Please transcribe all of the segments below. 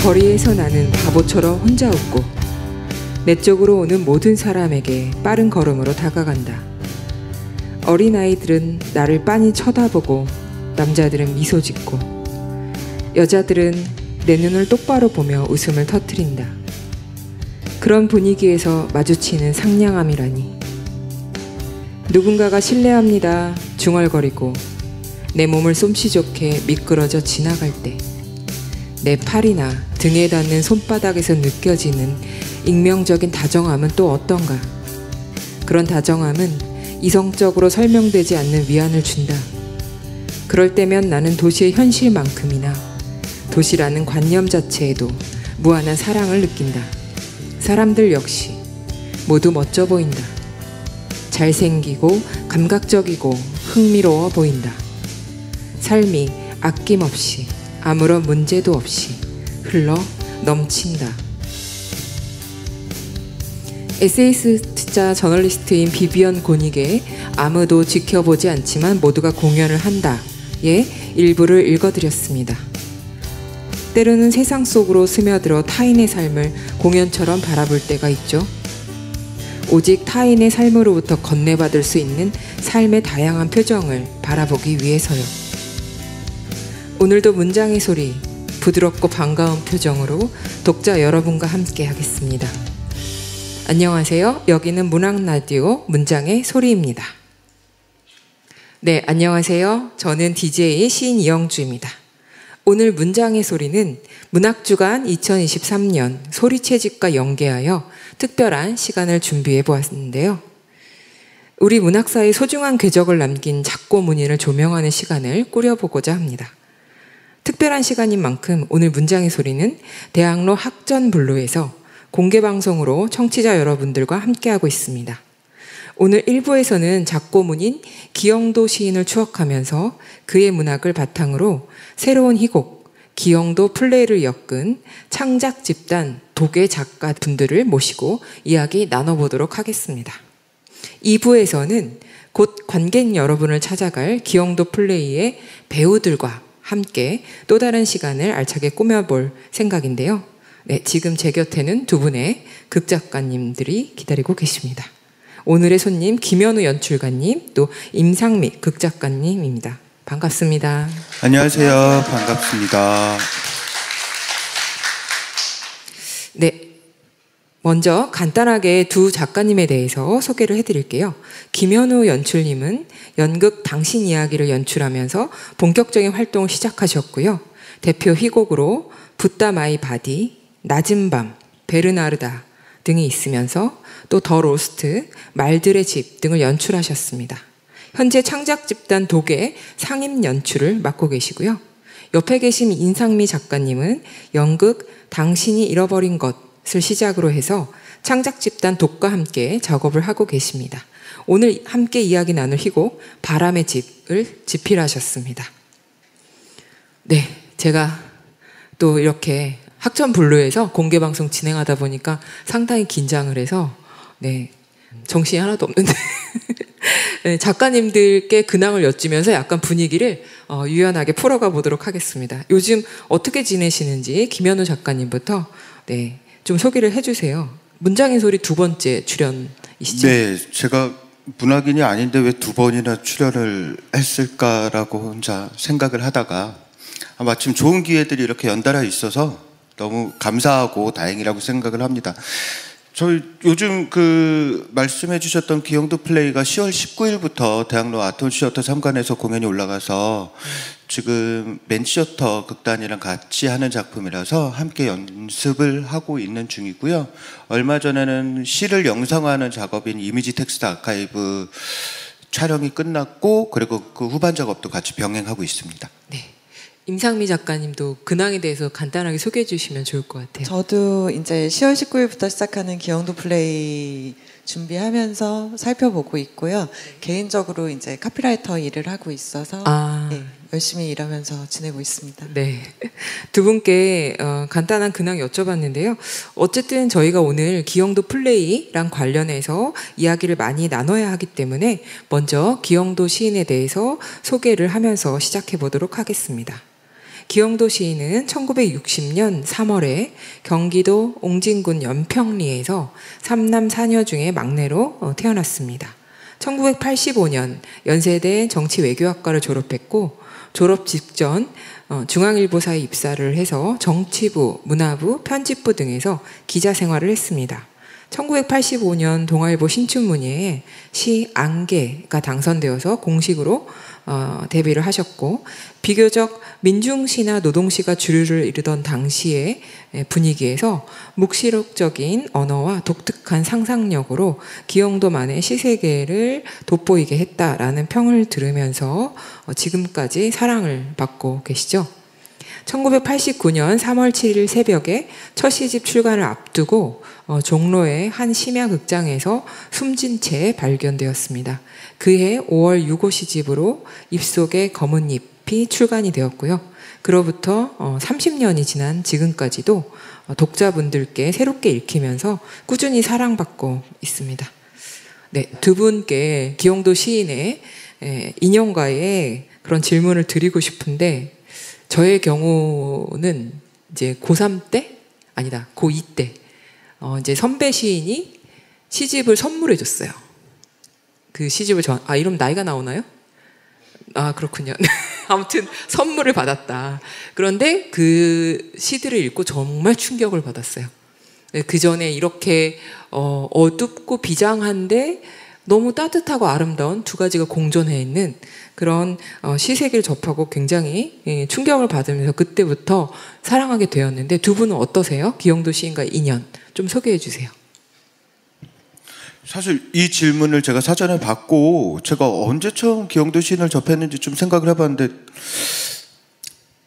거리에서 나는 바보처럼 혼자 웃고 내 쪽으로 오는 모든 사람에게 빠른 걸음으로 다가간다. 어린아이들은 나를 빤히 쳐다보고 남자들은 미소 짓고 여자들은 내 눈을 똑바로 보며 웃음을 터뜨린다. 그런 분위기에서 마주치는 상냥함이라니. 누군가가 실례합니다 중얼거리고 내 몸을 솜씨 좋게 미끄러져 지나갈 때 내 팔이나 등에 닿는 손바닥에서 느껴지는 익명적인 다정함은 또 어떤가. 그런 다정함은 이성적으로 설명되지 않는 위안을 준다. 그럴 때면 나는 도시의 현실만큼이나 도시라는 관념 자체에도 무한한 사랑을 느낀다. 사람들 역시 모두 멋져 보인다. 잘생기고 감각적이고 흥미로워 보인다. 삶이 아낌없이 아무런 문제도 없이 흘러 넘친다. 에세이스트자 저널리스트인 비비언 고닉의 아무도 지켜보지 않지만 모두가 공연을 한다의 일부를 읽어드렸습니다. 때로는 세상 속으로 스며들어 타인의 삶을 공연처럼 바라볼 때가 있죠. 오직 타인의 삶으로부터 건네받을 수 있는 삶의 다양한 표정을 바라보기 위해서요. 오늘도 문장의 소리, 부드럽고 반가운 표정으로 독자 여러분과 함께 하겠습니다. 안녕하세요. 여기는 문학라디오 문장의 소리입니다. 네, 안녕하세요. 저는 DJ 시인 이영주입니다. 오늘 문장의 소리는 문학주간 2023년 소리채집과 연계하여 특별한 시간을 준비해 보았는데요. 우리 문학사의 소중한 궤적을 남긴 작고문인을 조명하는 시간을 꾸려보고자 합니다. 특별한 시간인 만큼 오늘 문장의 소리는 대학로 학전블루에서 공개방송으로 청취자 여러분들과 함께하고 있습니다. 오늘 1부에서는 작고문인 기영도 시인을 추억하면서 그의 문학을 바탕으로 새로운 희곡, 기영도 플레이를 엮은 창작 집단 독의 작가분들을 모시고 이야기 나눠보도록 하겠습니다. 2부에서는 곧 관객 여러분을 찾아갈 기영도 플레이의 배우들과 함께 또 다른 시간을 알차게 꾸며볼 생각인데요. 네, 지금 제 곁에는 두 분의 극작가님들이 기다리고 계십니다. 오늘의 손님 김현우 연출가님, 또 임상미 극작가님입니다. 반갑습니다. 안녕하세요. 반갑습니다. 네, 먼저 간단하게 두 작가님에 대해서 소개를 해드릴게요. 김현우 연출님은 연극 당신 이야기를 연출하면서 본격적인 활동을 시작하셨고요. 대표 희곡으로 붓다 마이 바디, 낮은 밤, 베르나르다 등이 있으면서 또 더 로스트, 말들의 집 등을 연출하셨습니다. 현재 창작 집단 독의 상임 연출을 맡고 계시고요. 옆에 계신 인상미 작가님은 연극 당신이 잃어버린 것을 시작으로 해서 창작 집단 독과 함께 작업을 하고 계십니다. 오늘 함께 이야기 나눌 희곡 바람의 집을 집필하셨습니다. 네, 제가 또 이렇게 학전블루에서 공개방송 진행하다 보니까 상당히 긴장을 해서 네, 정신이 하나도 없는데 네, 작가님들께 근황을 여쭈면서 약간 분위기를 유연하게 풀어가 보도록 하겠습니다. 요즘 어떻게 지내시는지 김현우 작가님부터 네, 좀 소개를 해주세요. 문장의 소리 두 번째 출연이시죠? 네, 제가 문학인이 아닌데 왜 두 번이나 출연을 했을까라고 혼자 생각을 하다가 마침 좋은 기회들이 이렇게 연달아 있어서 너무 감사하고 다행이라고 생각을 합니다. 저희 요즘 말씀해 주셨던 기영도 플레이가 10월 19일부터 대학로 아톤 시어터 3관에서 공연이 올라가서 지금 맨시어터 극단이랑 같이 하는 작품이라서 함께 연습을 하고 있는 중이고요. 얼마 전에는 시를 영상화하는 작업인 이미지 텍스트 아카이브 촬영이 끝났고 그리고 그 후반 작업도 같이 병행하고 있습니다. 네. 임상미 작가님도 근황에 대해서 간단하게 소개해 주시면 좋을 것 같아요. 저도 이제 10월 19일부터 시작하는 기영도 플레이 준비하면서 살펴보고 있고요. 개인적으로 이제 카피라이터 일을 하고 있어서 네, 열심히 일하면서 지내고 있습니다. 네, 두 분께 간단한 근황 여쭤봤는데요. 어쨌든 저희가 오늘 기영도 플레이랑 관련해서 이야기를 많이 나눠야 하기 때문에 먼저 기영도 시인에 대해서 소개를 하면서 시작해 보도록 하겠습니다. 기영도 시인은 1960년 3월에 경기도 옹진군 연평리에서 3남 4녀 중에 막내로 태어났습니다. 1985년 연세대 정치외교학과를 졸업했고 졸업 직전 중앙일보사에 입사를 해서 정치부, 문화부, 편집부 등에서 기자 생활을 했습니다. 1985년 동아일보 신춘문예에 시 안개가 당선되어서 공식으로 데뷔를 하셨고 비교적 민중시나 노동시가 주류를 이루던 당시의 분위기에서 묵시록적인 언어와 독특한 상상력으로 기영도만의 시세계를 돋보이게 했다라는 평을 들으면서 지금까지 사랑을 받고 계시죠. 1989년 3월 7일 새벽에 첫 시집 출간을 앞두고 종로의 한 심야극장에서 숨진 채 발견되었습니다. 그해 5월 6호 시집으로 입속의 검은 잎이 출간이 되었고요. 그로부터 30년이 지난 지금까지도 독자분들께 새롭게 읽히면서 꾸준히 사랑받고 있습니다. 네, 두 분께 기영도 시인의 인연과의 그런 질문을 드리고 싶은데 저의 경우는 이제 고3 때? 아니다, 고2 때. 이제 선배 시인이 시집을 선물해 줬어요. 그 시집을 이러면 나이가 나오나요? 아, 그렇군요. 아무튼 선물을 받았다. 그런데 그 시들을 읽고 정말 충격을 받았어요. 그 전에 이렇게 어둡고 비장한데 너무 따뜻하고 아름다운 두 가지가 공존해 있는 그런 시세계를 접하고 굉장히 충격을 받으면서 그때부터 사랑하게 되었는데 두 분은 어떠세요? 기영도 시인과 인연 좀 소개해 주세요. 사실 이 질문을 제가 사전에 받고 제가 언제 처음 기영도 시인을 접했는지 좀 생각을 해봤는데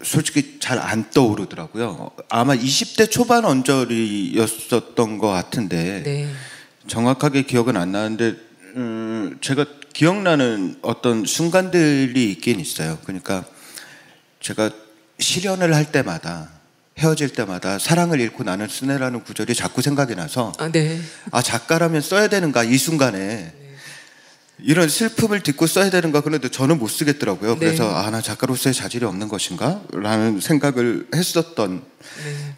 솔직히 잘 안 떠오르더라고요. 아마 20대 초반 언저리였었던 것 같은데 네. 정확하게 기억은 안 나는데 제가 기억나는 어떤 순간들이 있긴 있어요. 그러니까 제가 실연을 할 때마다 헤어질 때마다 사랑을 잃고 나는 쓰네라는 구절이 자꾸 생각이 나서 네. 작가라면 써야 되는가 이 순간에 이런 슬픔을 딛고 써야 되는가 그런데 저는 못 쓰겠더라고요. 네. 그래서 나 작가로서의 자질이 없는 것인가? 라는 생각을 했었던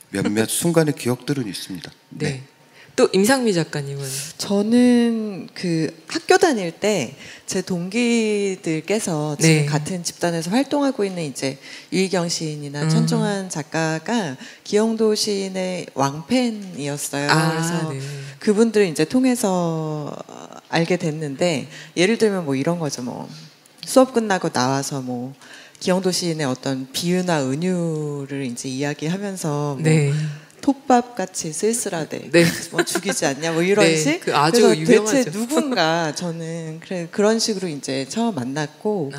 몇몇 순간의 기억들은 있습니다. 네. 또 임상미 작가님은? 저는 그 학교 다닐 때 제 동기들께서 지금 같은 집단에서 활동하고 있는 이제 유희경 시인이나 천종환 작가가 기영도 시인의 왕팬이었어요. 그래서 그분들을 이제 통해서 알게 됐는데 예를 들면 뭐 이런 거죠. 뭐 수업 끝나고 나와서 뭐 기영도 시인의 어떤 비유나 은유를 이제 이야기하면서 뭐 톱밥 같이 쓸쓸하대. 뭐 죽이지 않냐. 뭐 이런 식. 그 아주 그래서 유명하죠. 대체 누군가 저는 그런 식으로 이제 처음 만났고,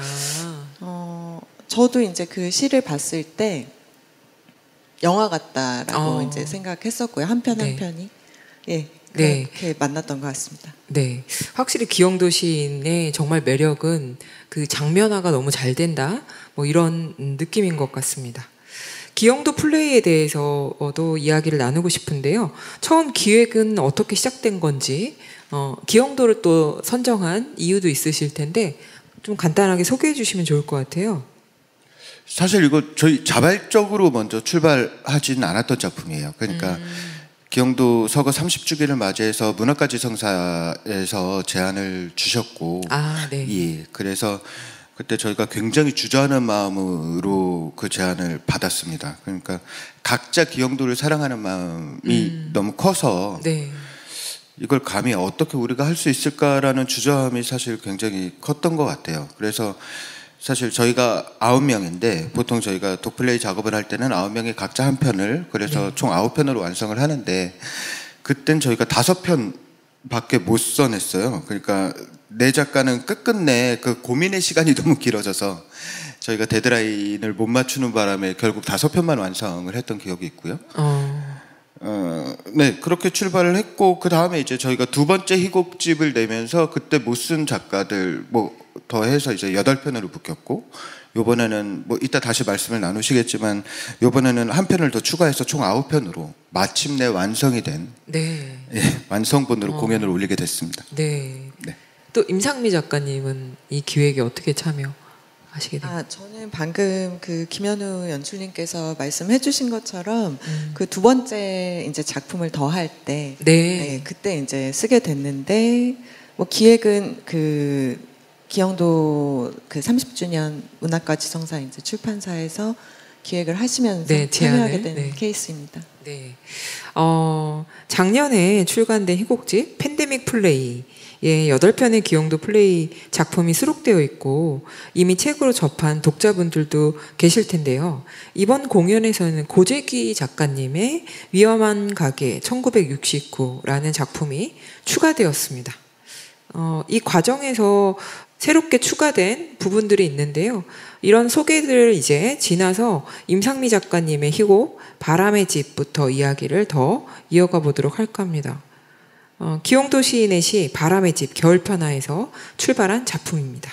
저도 이제 그 시를 봤을 때 영화 같다라고 이제 생각했었고요. 한 편 한 편이. 예. 그렇게 만났던 것 같습니다. 네. 확실히 기영도 시인의 정말 매력은 그 장면화가 너무 잘 된다. 뭐 이런 느낌인 것 같습니다. 기영도 플레이에 대해서도 이야기를 나누고 싶은데요. 처음 기획은 어떻게 시작된 건지, 기영도를 또 선정한 이유도 있으실 텐데 좀 간단하게 소개해 주시면 좋을 것 같아요. 사실 이거 저희 자발적으로 먼저 출발하지는 않았던 작품이에요. 그러니까 기영도 서거 30주기를 맞이해서 문학가지성사에서 제안을 주셨고, 예, 그래서 그때 저희가 굉장히 주저하는 마음으로 그 제안을 받았습니다. 그러니까 각자 기영도를 사랑하는 마음이 너무 커서 이걸 감히 어떻게 우리가 할 수 있을까라는 주저함이 사실 굉장히 컸던 것 같아요. 그래서 사실 저희가 9명인데 보통 저희가 독플레이 작업을 할 때는 9명이 각자 한 편을 그래서 총 9편으로 완성을 하는데 그땐 저희가 5편밖에 못 써냈어요. 그러니까 내 작가는 끝끝내 그 고민의 시간이 너무 길어져서 저희가 데드라인을 못 맞추는 바람에 결국 5편만 완성을 했던 기억이 있고요. 네, 그렇게 출발을 했고 그 다음에 이제 저희가 두 번째 희곡집을 내면서 그때 못 쓴 작가들 뭐 더해서 이제 8편으로 묶였고 요번에는 뭐 이따 다시 말씀을 나누시겠지만 요번에는 한 편을 더 추가해서 총 9편으로 마침내 완성이 된 완성본으로 공연을 올리게 됐습니다. 또 임상미 작가님은 이 기획에 어떻게 참여? 하시게 됩니까? 저는 방금 그 김현우 연출님께서 말씀해주신 것처럼 그 두 번째 이제 작품을 더 할 때, 네, 그때 이제 쓰게 됐는데, 뭐 기획은 그 기영도 그 30주년 문학가지성사 이제 출판사에서 기획을 하시면서 참여하게 된 케이스입니다. 네. 작년에 출간된 희곡집 팬데믹 플레이. 예, 8편의 기영도 플레이 작품이 수록되어 있고 이미 책으로 접한 독자분들도 계실 텐데요. 이번 공연에서는 고재기 작가님의 위험한 가게 1969라는 작품이 추가되었습니다. 이 과정에서 새롭게 추가된 부분들이 있는데요. 이런 소개들을 이제 지나서 임상미 작가님의 희곡 바람의 집부터 이야기를 더 이어가 보도록 할까 합니다. 기영도 시인의 시 바람의 집 겨울편화에서 출발한 작품입니다.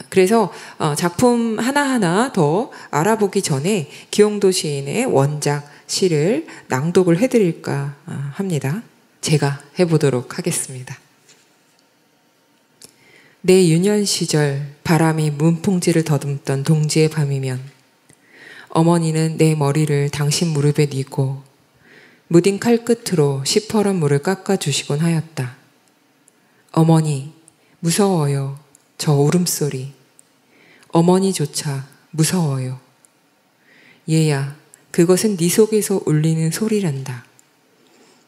그래서 작품 하나하나 더 알아보기 전에 기영도 시인의 원작 시를 낭독을 해드릴까 합니다. 제가 해보도록 하겠습니다. 내 유년 시절 바람이 문풍지를 더듬던 동지의 밤이면 어머니는 내 머리를 당신 무릎에 뉘고 무딘 칼끝으로 시퍼런 물을 깎아주시곤 하였다. 어머니, 무서워요. 저 울음소리. 어머니조차 무서워요. 얘야, 그것은 네 속에서 울리는 소리란다.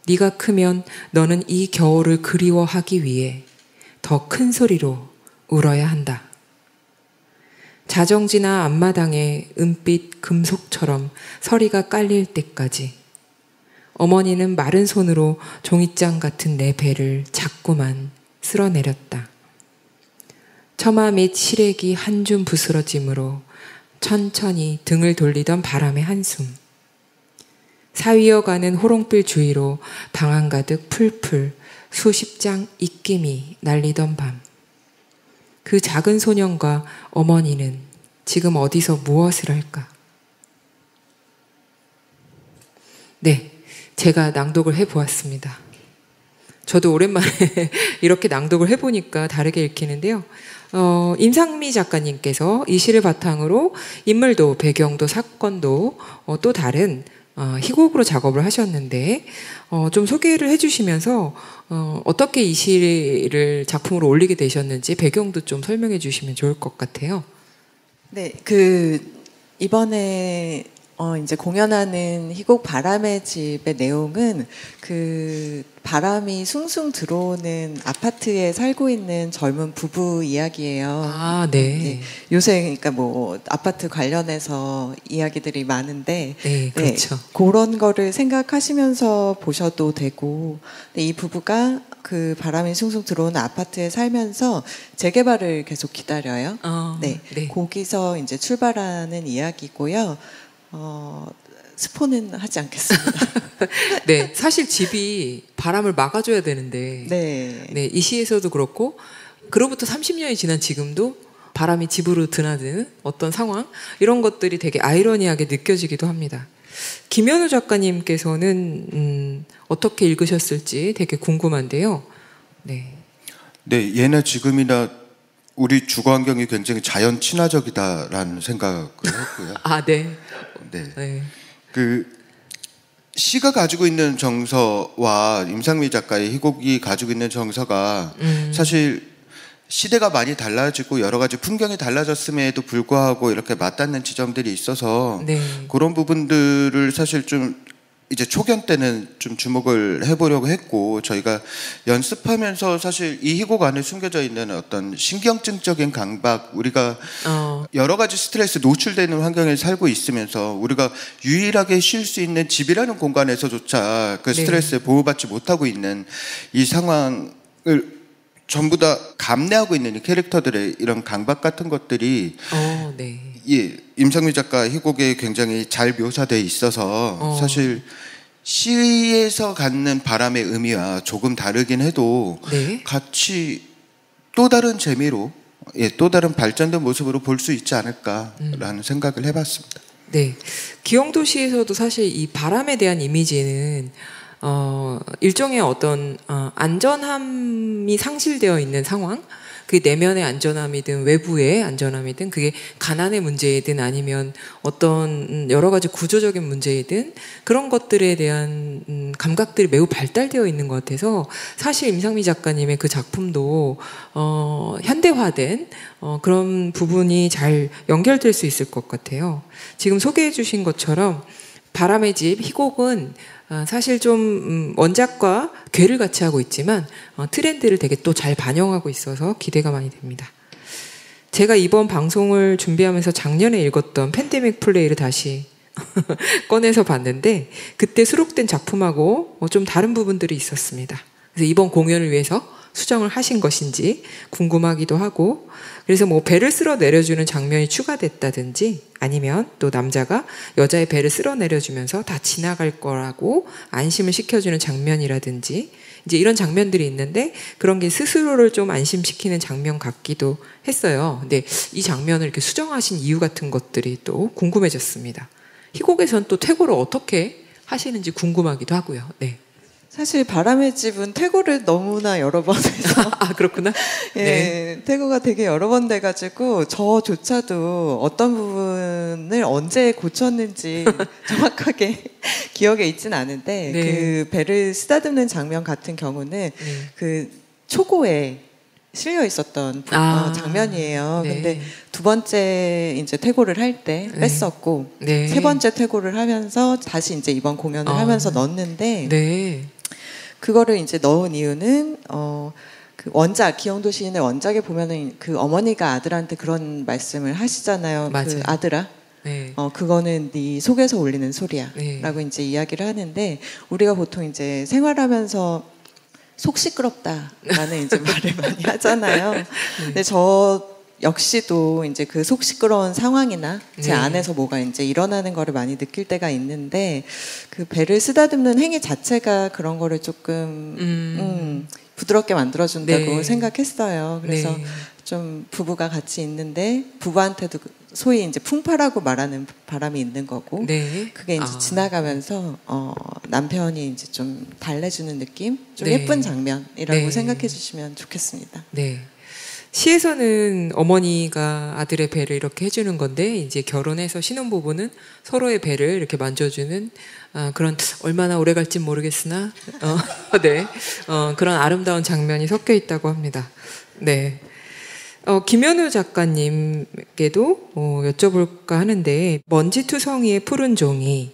네가 크면 너는 이 겨울을 그리워하기 위해 더 큰 소리로 울어야 한다. 자정지나 앞마당에 은빛 금속처럼 서리가 깔릴 때까지 어머니는 마른 손으로 종잇장 같은 내 배를 자꾸만 쓸어내렸다. 처마 및 시래기 한 줌 부스러짐으로 천천히 등을 돌리던 바람의 한숨. 사위어가는 호롱불 주위로 방안 가득 풀풀 수십 장 입김이 날리던 밤. 그 작은 소년과 어머니는 지금 어디서 무엇을 할까? 네, 제가 낭독을 해보았습니다. 저도 오랜만에 이렇게 낭독을 해보니까 다르게 읽히는데요. 임상미 작가님께서 이 시를 바탕으로 인물도 배경도 사건도 또 다른 희곡으로 작업을 하셨는데 좀 소개를 해주시면서 어떻게 이 시를 작품으로 올리게 되셨는지 배경도 좀 설명해 주시면 좋을 것 같아요. 네, 이번에 이제 공연하는 희곡 바람의 집의 내용은 그 바람이 숭숭 들어오는 아파트에 살고 있는 젊은 부부 이야기예요. 아, 네. 요새 그러니까 뭐 아파트 관련해서 이야기들이 많은데, 네, 그렇죠. 네, 그런 거를 생각하시면서 보셔도 되고, 이 부부가 그 바람이 숭숭 들어오는 아파트에 살면서 재개발을 계속 기다려요. 네, 거기서 이제 출발하는 이야기고요. 스포는 하지 않겠습니다. 네, 사실 집이 바람을 막아줘야 되는데, 네, 이 시에서도 그렇고, 그로부터 30년이 지난 지금도 바람이 집으로 드나드는 어떤 상황, 이런 것들이 되게 아이러니하게 느껴지기도 합니다. 김현우 작가님께서는 어떻게 읽으셨을지 되게 궁금한데요. 네, 예나 지금이나 우리 주거 환경이 굉장히 자연 친화적이다라는 생각을 했고요. 아, 네. 네. 그 시가 가지고 있는 정서와 임상미 작가의 희곡이 가지고 있는 정서가 사실 시대가 많이 달라지고 여러 가지 풍경이 달라졌음에도 불구하고 이렇게 맞닿는 지점들이 있어서 그런 부분들을 사실 좀 이제 초견 때는 좀 주목을 해보려고 했고, 저희가 연습하면서 사실 이 희곡 안에 숨겨져 있는 어떤 신경증적인 강박, 우리가 여러 가지 스트레스 노출되는 환경에 살고 있으면서 우리가 유일하게 쉴 수 있는 집이라는 공간에서조차 그 스트레스에 보호받지 못하고 있는 이 상황을 전부 다 감내하고 있는 이 캐릭터들의 이런 강박 같은 것들이 임상미 작가 희곡에 굉장히 잘 묘사되어 있어서 사실 시에서 갖는 바람의 의미와 조금 다르긴 해도 같이 또 다른 재미로 또 다른 발전된 모습으로 볼 수 있지 않을까라는 생각을 해봤습니다. 네, 기영도시에서도 사실 이 바람에 대한 이미지는 일종의 어떤 안전함이 상실되어 있는 상황, 그 내면의 안전함이든 외부의 안전함이든 그게 가난의 문제이든 아니면 어떤 여러 가지 구조적인 문제이든 그런 것들에 대한 감각들이 매우 발달되어 있는 것 같아서 사실 임상미 작가님의 그 작품도 현대화된 그런 부분이 잘 연결될 수 있을 것 같아요. 지금 소개해 주신 것처럼 바람의 집 희곡은 사실 좀 원작과 궤를 같이 하고 있지만 트렌드를 되게 또 잘 반영하고 있어서 기대가 많이 됩니다. 제가 이번 방송을 준비하면서 작년에 읽었던 팬데믹 플레이를 다시 꺼내서 봤는데 그때 수록된 작품하고 좀 다른 부분들이 있었습니다. 그래서 이번 공연을 위해서 수정을 하신 것인지 궁금하기도 하고, 그래서 뭐 배를 쓸어 내려주는 장면이 추가됐다든지 아니면 또 남자가 여자의 배를 쓸어 내려주면서 다 지나갈 거라고 안심을 시켜주는 장면이라든지 이제 이런 장면들이 있는데 그런 게 스스로를 좀 안심시키는 장면 같기도 했어요. 근데 이 장면을 이렇게 수정하신 이유 같은 것들이 또 궁금해졌습니다. 희곡에선 또 퇴고를 어떻게 하시는지 궁금하기도 하고요. 네. 사실 바람의 집은 퇴고를 너무나 여러 번 해서 아 그렇구나. 예, 네. 퇴고가 되게 여러 번 돼가지고 저조차도 어떤 부분을 언제 고쳤는지 정확하게 기억에 있진 않은데 네. 그 배를 쓰다듬는 장면 같은 경우는 그 초고에 실려 있었던 장면이에요. 네. 근데 두 번째 이제 퇴고를 할 때 뺐었고 네. 세 번째 퇴고를 하면서 다시 이제 이번 공연을 하면서 넣었는데 네. 그거를 이제 넣은 이유는 그 원작 기영도 시인의 원작에 보면은 그 어머니가 아들한테 그런 말씀을 하시잖아요. 맞아요. 그 아들아. 네. 그거는 네 속에서 울리는 소리야. 네. 라고 이제 이야기를 하는데 우리가 보통 이제 생활하면서 속 시끄럽다라는 이제 말을 많이 하잖아요. 근데 저 역시도 이제 그 속 시끄러운 상황이나 제 안에서 뭐가 이제 일어나는 거를 많이 느낄 때가 있는데 그 배를 쓰다듬는 행위 자체가 그런 거를 조금 부드럽게 만들어준다고 생각했어요. 그래서 좀 부부가 같이 있는데 부부한테도 소위 이제 풍파라고 말하는 바람이 있는 거고 그게 이제 지나가면서 남편이 이제 좀 달래주는 느낌, 좀 예쁜 장면이라고 생각해 주시면 좋겠습니다. 네. 시에서는 어머니가 아들의 배를 이렇게 해주는 건데 이제 결혼해서 신혼부부는 서로의 배를 이렇게 만져주는 그런 얼마나 오래 갈진 모르겠으나 네. 그런 아름다운 장면이 섞여 있다고 합니다. 네. 김현우 작가님께도 여쭤볼까 하는데 먼지투성이의 푸른 종이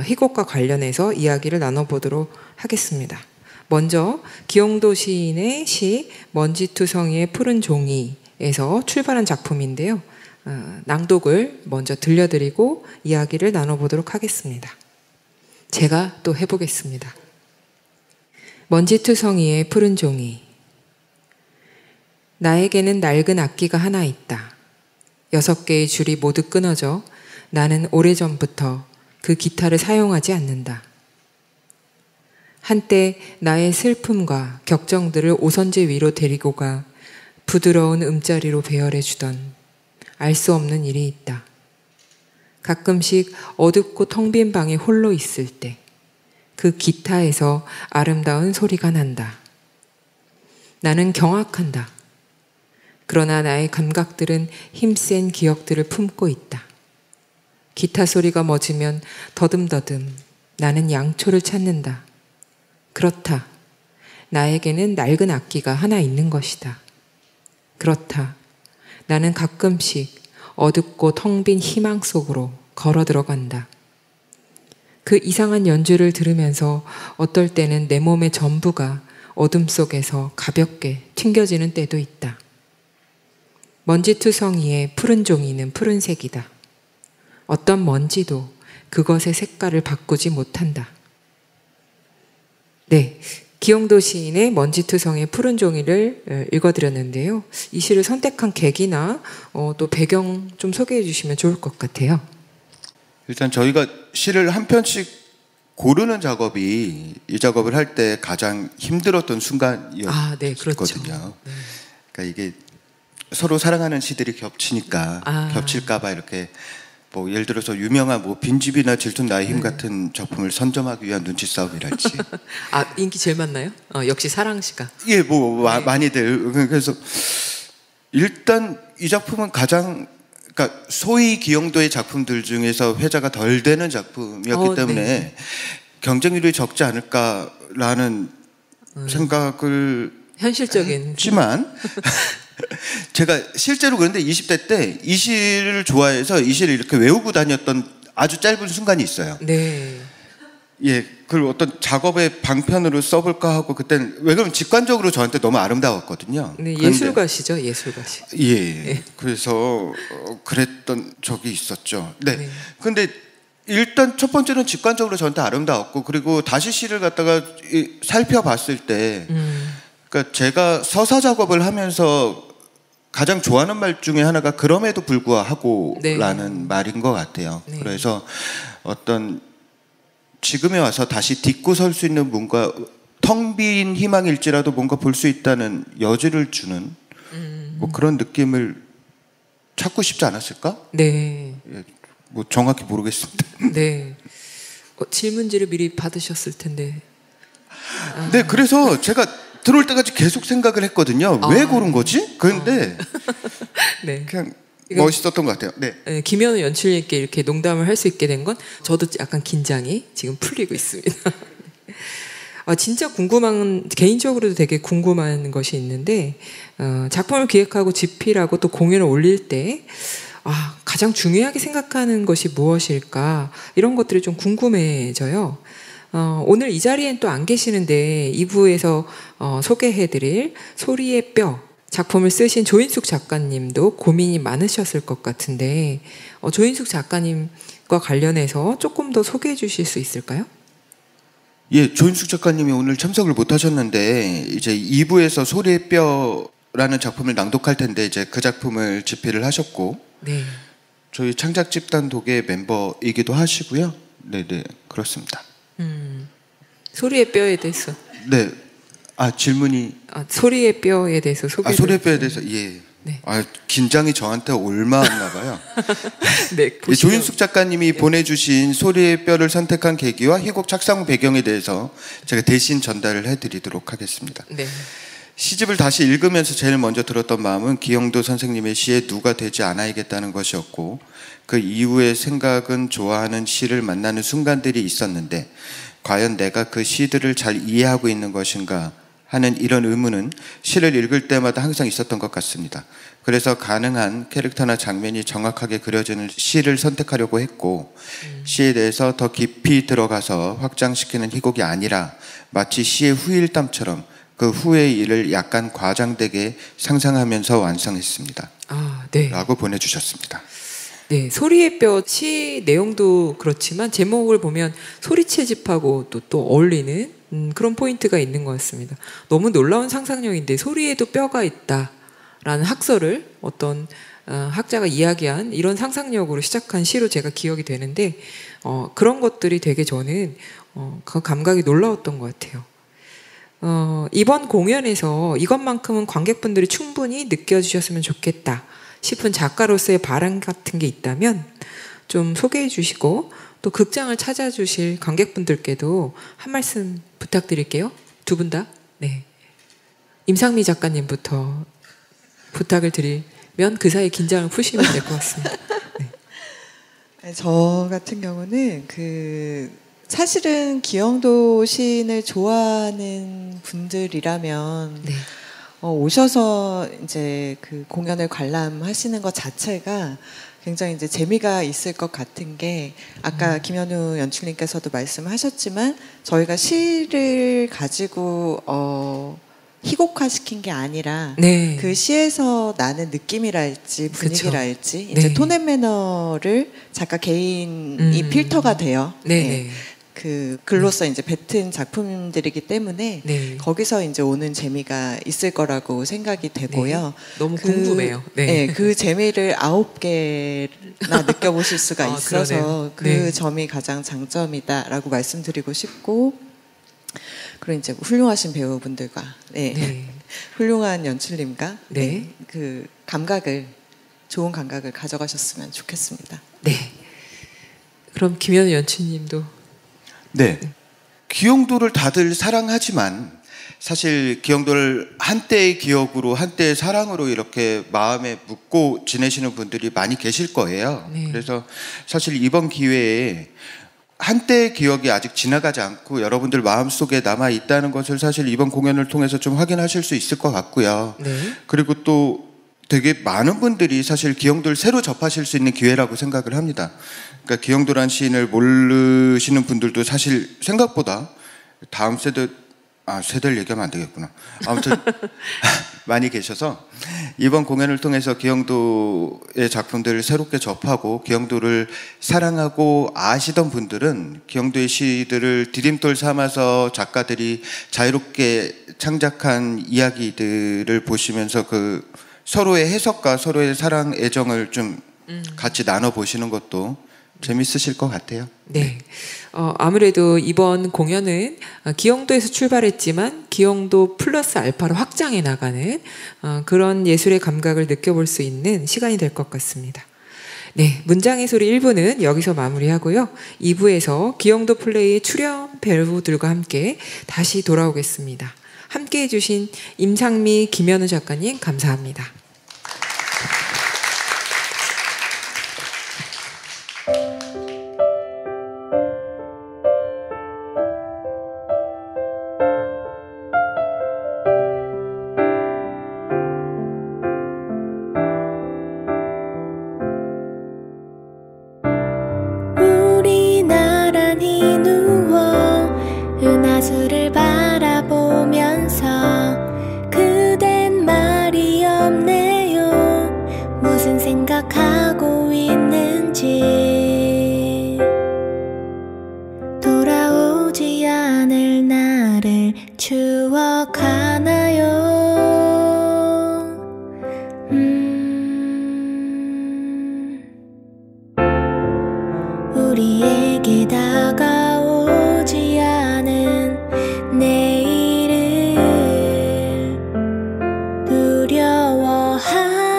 희곡과 관련해서 이야기를 나눠보도록 하겠습니다. 먼저 기영도 시인의 시 먼지투성이의 푸른 종이에서 출발한 작품인데요. 낭독을 먼저 들려드리고 이야기를 나눠보도록 하겠습니다. 제가 또 해보겠습니다. 먼지투성이의 푸른 종이. 나에게는 낡은 악기가 하나 있다. 6개의 줄이 모두 끊어져 나는 오래전부터 그 기타를 사용하지 않는다. 한때 나의 슬픔과 격정들을 오선지 위로 데리고 가 부드러운 음자리로 배열해주던 알 수 없는 일이 있다. 가끔씩 어둡고 텅 빈 방에 홀로 있을 때 그 기타에서 아름다운 소리가 난다. 나는 경악한다. 그러나 나의 감각들은 힘센 기억들을 품고 있다. 기타 소리가 멎으면 더듬더듬 나는 양초를 찾는다. 그렇다. 나에게는 낡은 악기가 하나 있는 것이다. 그렇다. 나는 가끔씩 어둡고 텅 빈 희망 속으로 걸어 들어간다. 그 이상한 연주를 들으면서 어떨 때는 내 몸의 전부가 어둠 속에서 가볍게 튕겨지는 때도 있다. 먼지투성이의 푸른 종이는 푸른색이다. 어떤 먼지도 그것의 색깔을 바꾸지 못한다. 네, 기영도 시인의 먼지투성이의 푸른 종이를 읽어드렸는데요. 이 시를 선택한 계기나 또 배경 좀 소개해 주시면 좋을 것 같아요. 일단 저희가 시를 한 편씩 고르는 작업이 이 작업을 할 때 가장 힘들었던 순간이었거든요. 네, 그렇죠. 네. 그러니까 이게 서로 사랑하는 시들이 겹치니까 겹칠까봐 이렇게 뭐 예를 들어서 유명한 뭐 빈집이나 질투 나의 힘 같은 작품을 선점하기 위한 눈치 싸움이랄지. 인기 제일 많나요? 역시 사랑시가. 예, 뭐 많이들. 그래서 일단 이 작품은 가장 그러니까 소위 기영도의 작품들 중에서 회자가 덜 되는 작품이었기 때문에 네. 경쟁률이 적지 않을까라는 생각을 현실적인 했지만 제가 실제로 그런데 20대 때 이 시를 좋아해서 이 시를 이렇게 외우고 다녔던 아주 짧은 순간이 있어요. 네. 예, 그걸 어떤 작업의 방편으로 써볼까 하고 그때는 왜 그러면 직관적으로 저한테 너무 아름다웠거든요. 네, 예술가시죠, 예술가시. 예, 네. 그래서 그랬던 적이 있었죠. 네. 네. 근데 일단 첫 번째는 직관적으로 저한테 아름다웠고 그리고 다시 시를 갖다가 살펴봤을 때, 그러니까 제가 서사 작업을 하면서 가장 좋아하는 말 중에 하나가 그럼에도 불구하고라는 네. 말인 것 같아요. 네. 그래서 어떤 지금에 와서 다시 딛고 설 수 있는 뭔가 텅 빈 희망일지라도 뭔가 볼 수 있다는 여지를 주는 뭐 그런 느낌을 찾고 싶지 않았을까? 네. 예, 뭐 정확히 모르겠습니다. 네. 질문지를 미리 받으셨을 텐데. 네, 그래서 제가 들어올 때까지 계속 생각을 했거든요. 왜 고른 거지? 그런데 네. 그냥 멋있었던 것 같아요. 네. 네, 김현우 연출님께 이렇게 농담을 할 수 있게 된 건 저도 약간 긴장이 지금 풀리고 있습니다. 진짜 궁금한, 개인적으로도 되게 궁금한 것이 있는데 작품을 기획하고 집필하고 또 공연을 올릴 때 가장 중요하게 생각하는 것이 무엇일까 이런 것들이 좀 궁금해져요. 오늘 이 자리엔 또 안 계시는데 2부에서 소개해드릴 소리의 뼈 작품을 쓰신 조인숙 작가님도 고민이 많으셨을 것 같은데 조인숙 작가님과 관련해서 조금 더 소개해 주실 수 있을까요? 예, 조인숙 작가님이 오늘 참석을 못 하셨는데 이제 2부에서 소리의 뼈라는 작품을 낭독할 텐데 이제 그 작품을 집필을 하셨고 네. 저희 창작 집단 독의 멤버이기도 하시고요. 네네 그렇습니다. 소리의 뼈에 대해서 네. 질문이 소리의 뼈에 대해서 소개. 소리의 뼈에 대해서 예. 네. 긴장이 저한테 올마왔나 봐요. 네. 조인숙 작가님이 보내주신 소리의 뼈를 선택한 계기와 희곡 착상 배경에 대해서 제가 대신 전달을 해드리도록 하겠습니다. 네. 시집을 다시 읽으면서 제일 먼저 들었던 마음은 기영도 선생님의 시에 누가 되지 않아야겠다는 것이었고 그 이후의 생각은 좋아하는 시를 만나는 순간들이 있었는데 과연 내가 그 시들을 잘 이해하고 있는 것인가 하는 이런 의문은 시를 읽을 때마다 항상 있었던 것 같습니다. 그래서 가능한 캐릭터나 장면이 정확하게 그려지는 시를 선택하려고 했고 시에 대해서 더 깊이 들어가서 확장시키는 희곡이 아니라 마치 시의 후일담처럼 그 후의 일을 약간 과장되게 상상하면서 완성했습니다. 네. 라고 보내주셨습니다. 네, 소리의 뼈 시 내용도 그렇지만 제목을 보면 소리 채집하고 또 어울리는 그런 포인트가 있는 것 같습니다. 너무 놀라운 상상력인데 소리에도 뼈가 있다라는 학설을 어떤 학자가 이야기한 이런 상상력으로 시작한 시로 제가 기억이 되는데 그런 것들이 되게 저는 그 감각이 놀라웠던 것 같아요. 이번 공연에서 이것만큼은 관객분들이 충분히 느껴주셨으면 좋겠다 싶은 작가로서의 바람 같은 게 있다면 좀 소개해 주시고 또 극장을 찾아주실 관객분들께도 한 말씀 부탁드릴게요. 두 분 다. 네. 임상미 작가님부터 부탁을 드리면 그 사이 긴장을 푸시면 될 것 같습니다. 네. 저 같은 경우는 사실은 기영도 시인을 좋아하는 분들이라면 네. 오셔서 이제 그 공연을 관람하시는 것 자체가 굉장히 이제 재미가 있을 것 같은 게 아까 김현우 연출님께서도 말씀하셨지만 저희가 시를 가지고 희곡화시킨 게 아니라 네. 그 시에서 나는 느낌이랄지 분위기랄지 그쵸. 이제 네. 톤 앤 매너를 작가 개인이 필터가 돼요. 네. 네. 글로서 이제 뱉은 작품들이기 때문에 네. 거기서 이제 오는 재미가 있을 거라고 생각이 되고요. 네. 너무 궁금해요. 네. 네, 그 재미를 9개나 느껴보실 수가 있어서 그 네. 점이 가장 장점이다라고 말씀드리고 싶고, 그리고 이제 훌륭하신 배우분들과 네. 훌륭한 연출님과 네. 그 좋은 감각을 가져가셨으면 좋겠습니다. 네. 그럼 김현우 연출님도. 네. 기영도를 다들 사랑하지만 사실 기영도를 한때의 기억으로, 한때의 사랑으로 이렇게 마음에 묻고 지내시는 분들이 많이 계실 거예요. 네. 그래서 사실 이번 기회에 한때의 기억이 아직 지나가지 않고 여러분들 마음속에 남아 있다는 것을 사실 이번 공연을 통해서 좀 확인하실 수 있을 것 같고요. 네. 그리고 또 되게 많은 분들이 사실 기영도를 새로 접하실 수 있는 기회라고 생각을 합니다. 그러니까 기영도란 시인을 모르시는 분들도 사실 생각보다 다음 세대를 얘기하면 안 되겠구나. 아무튼 많이 계셔서 이번 공연을 통해서 기영도의 작품들을 새롭게 접하고 기영도를 사랑하고 아시던 분들은 기영도의 시들을 디딤돌 삼아서 작가들이 자유롭게 창작한 이야기들을 보시면서 그 서로의 해석과 서로의 사랑, 애정을 좀 같이 나눠보시는 것도 재밌으실 것 같아요. 네. 아무래도 이번 공연은 기영도에서 출발했지만 기영도 플러스 알파로 확장해 나가는 그런 예술의 감각을 느껴볼 수 있는 시간이 될 것 같습니다. 네. 문장의 소리 1부는 여기서 마무리하고요. 2부에서 기영도 플레이의 출연 배우들과 함께 다시 돌아오겠습니다. 함께 해주신 임상미, 김현우 작가님 감사합니다. 은하수를 바라보면서 그댄 말이 없네요. 무슨 생각하고 있는지 돌아오지 않을 나를 추억하나요? 우리에게 다가오지 않은 내일을 두려워하나요?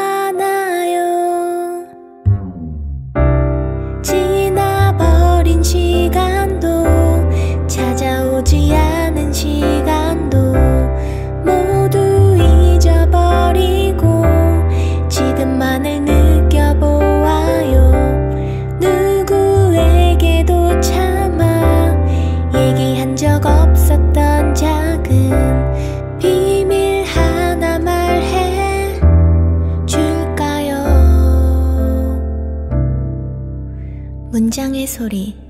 지나버린 시간도 찾아오지 않은 시간도 모두 잊어버리고 지금만을 느껴보아요. 누구에게도 차마 얘기한 적 없었던 작은 비밀 하나 말해 줄까요? 문장의 소리